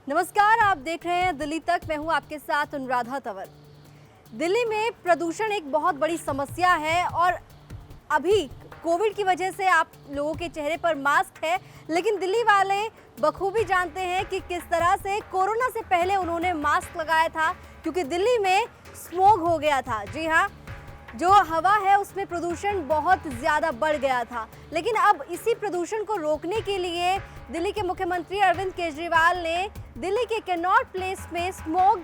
नमस्कार, आप देख रहे हैं दिल्ली तक। मैं हूं आपके साथ अनुराधा तंवर। दिल्ली में प्रदूषण एक बहुत बड़ी समस्या है और अभी कोविड की वजह से आप लोगों के चेहरे पर मास्क है, लेकिन दिल्ली वाले बखूबी जानते हैं कि किस तरह से कोरोना से पहले उन्होंने मास्क लगाया था, क्योंकि दिल्ली में स्मॉग हो गया था। जी हाँ, जो हवा है उसमें प्रदूषण बहुत ज़्यादा बढ़ गया था। लेकिन अब इसी प्रदूषण को रोकने के लिए दिल्ली के मुख्यमंत्री अरविंद केजरीवाल ने दिल्ली के कैनॉट प्लेस में स्मॉग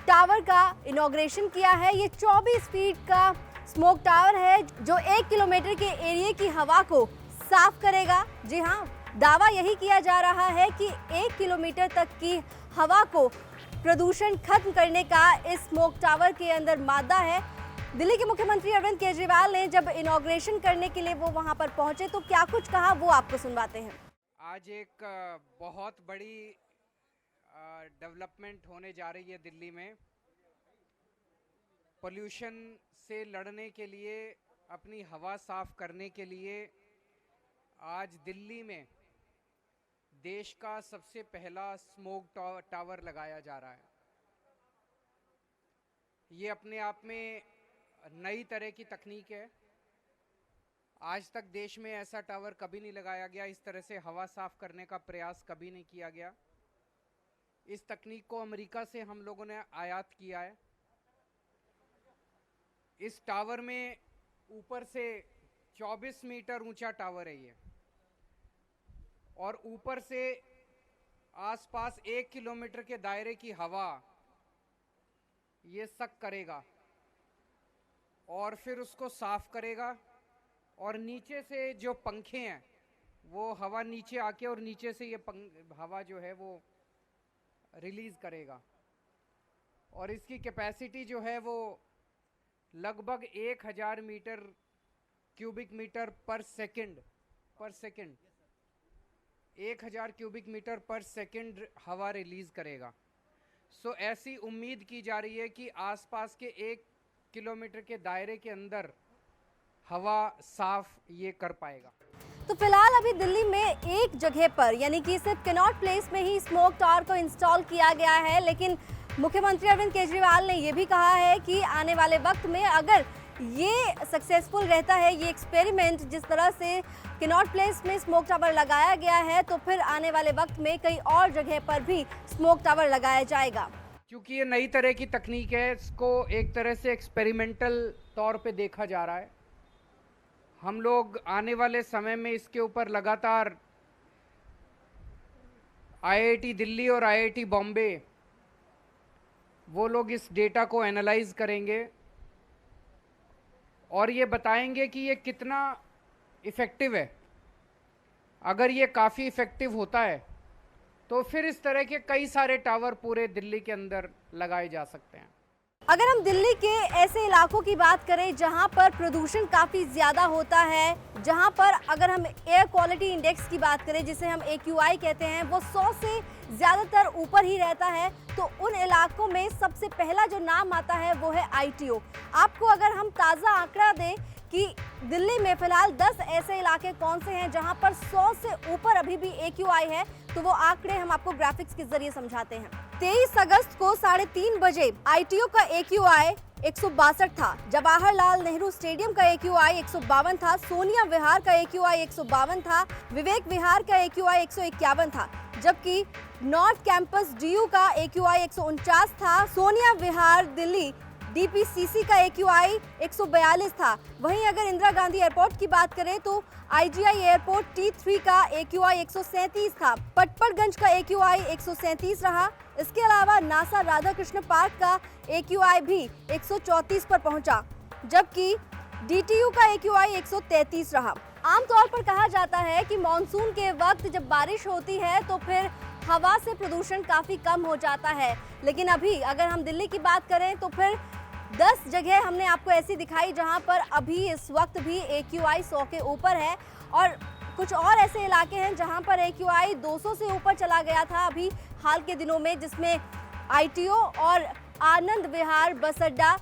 टावर का इनॉग्रेशन किया है। ये 24 फीट का स्मॉग टावर है जो 1 किलोमीटर के एरिया की हवा को साफ करेगा। जी हाँ, दावा यही किया जा रहा है कि 1 किलोमीटर तक की हवा को प्रदूषण खत्म करने का इस स्मॉग टावर के अंदर मादा है। दिल्ली के मुख्यमंत्री अरविंद केजरीवाल ने जब इनॉग्रेशन करने के लिए वो वहां पर पहुंचे तो क्या कुछ कहा, वो आपको सुनवाते हैं। आज एक बहुत बड़ी डेवलपमेंट होने जा रही है दिल्ली में। पोल्यूशन से लड़ने के लिए, अपनी हवा साफ करने के लिए आज दिल्ली में देश का सबसे पहला स्मॉग टावर लगाया जा रहा है। ये अपने आप में नई तरह की तकनीक है। आज तक देश में ऐसा टावर कभी नहीं लगाया गया, इस तरह से हवा साफ करने का प्रयास कभी नहीं किया गया। इस तकनीक को अमेरिका से हम लोगों ने आयात किया है। इस टावर में ऊपर से 24 मीटर ऊंचा टावर है ये, और ऊपर से आसपास 1 किलोमीटर के दायरे की हवा ये सक करेगा और फिर उसको साफ करेगा, और नीचे से जो पंखे हैं वो हवा नीचे आके और नीचे से ये हवा जो है वो रिलीज करेगा। और इसकी कैपेसिटी जो है वो लगभग 1000 मीटर क्यूबिक मीटर पर सेकंड 1000 क्यूबिक मीटर पर सेकंड हवा रिलीज करेगा। सो ऐसी उम्मीद की जा रही है कि आसपास के 1 किलोमीटर के दायरे के अंदर हवा साफ ये कर पाएगा। तो फिलहाल अभी दिल्ली में एक जगह पर, यानी कि सिर्फ कैनॉट प्लेस में ही स्मॉग टावर को इंस्टॉल किया गया है, लेकिन मुख्यमंत्री अरविंद केजरीवाल ने ये भी कहा है कि आने वाले वक्त में अगर ये सक्सेसफुल रहता है, ये एक्सपेरिमेंट जिस तरह से कैनॉट प्लेस में स्मॉग टावर लगाया गया है, तो फिर आने वाले वक्त में कई और जगह पर भी स्मॉग टावर लगाया जाएगा। क्योंकि ये नई तरह की तकनीक है, इसको एक तरह से एक्सपेरिमेंटल तौर पे देखा जा रहा है। हम लोग आने वाले समय में इसके ऊपर लगातार आईआईटी दिल्ली और आईआईटी बॉम्बे वो लोग इस डेटा को एनालाइज करेंगे और ये बताएंगे कि ये कितना इफ़ेक्टिव है। अगर ये काफ़ी इफ़ेक्टिव होता है तो फिर इस तरह के कई सारे टावर पूरे दिल्ली के अंदर लगाए जा सकते हैं। अगर हम दिल्ली के ऐसे इलाकों की बात करें जहां पर प्रदूषण काफ़ी ज़्यादा होता है, जहां पर अगर हम एयर क्वालिटी इंडेक्स की बात करें जिसे हम AQI कहते हैं, वो 100 से ज़्यादातर ऊपर ही रहता है, तो उन इलाकों में सबसे पहला जो नाम आता है वो है ITO। आपको अगर हम ताज़ा आंकड़ा दें कि दिल्ली में फ़िलहाल 10 ऐसे इलाके कौन से हैं जहाँ पर 100 से ऊपर अभी भी AQI है, तो वो आंकड़े हम आपको ग्राफिक्स के जरिए समझाते हैं। 23 अगस्त को 3:30 बजे ITO का AQI 162 था, जवाहरलाल नेहरू स्टेडियम का AQI 152 था, सोनिया विहार का AQI 152 था, विवेक विहार का AQI 151 था, जबकि नॉर्थ कैंपस DU का AQI 149 था, सोनिया विहार दिल्ली DPCC का AQI 142 था। वहीं अगर इंदिरा गांधी एयरपोर्ट की बात करें तो IGI एयरपोर्ट T3 का AQI 137 था, पटपड़गंज का AQI 137 रहा। इसके अलावा नासा राधाकृष्ण पार्क का AQI भी 134 पर पहुंचा, जबकि DTU का AQI 133 रहा। आमतौर पर कहा जाता है कि मानसून के वक्त जब बारिश होती है तो फिर हवा से प्रदूषण काफ़ी कम हो जाता है, लेकिन अभी अगर हम दिल्ली की बात करें तो फिर 10 जगह हमने आपको ऐसी दिखाई जहां पर अभी इस वक्त भी AQI 100 के ऊपर है, और कुछ और ऐसे इलाके हैं जहां पर AQI 200 से ऊपर चला गया था अभी हाल के दिनों में, जिसमें ITO और आनंद विहार बस अड्डा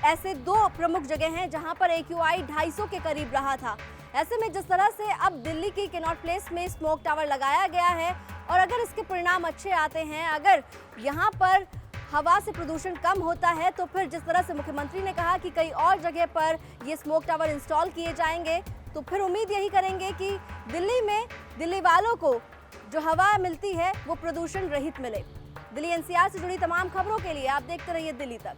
ऐसे 2 प्रमुख जगह हैं जहां पर AQI 250 के करीब रहा था। ऐसे में जिस तरह से अब दिल्ली की कैनॉट प्लेस में स्मॉग टावर लगाया गया है और अगर इसके परिणाम अच्छे आते हैं, अगर यहाँ पर हवा से प्रदूषण कम होता है, तो फिर जिस तरह से मुख्यमंत्री ने कहा कि कई और जगह पर ये स्मोक टावर इंस्टॉल किए जाएंगे, तो फिर उम्मीद यही करेंगे कि दिल्ली में दिल्ली वालों को जो हवा मिलती है वो प्रदूषण रहित मिले। दिल्ली एनसीआर से जुड़ी तमाम खबरों के लिए आप देखते रहिए दिल्ली तक।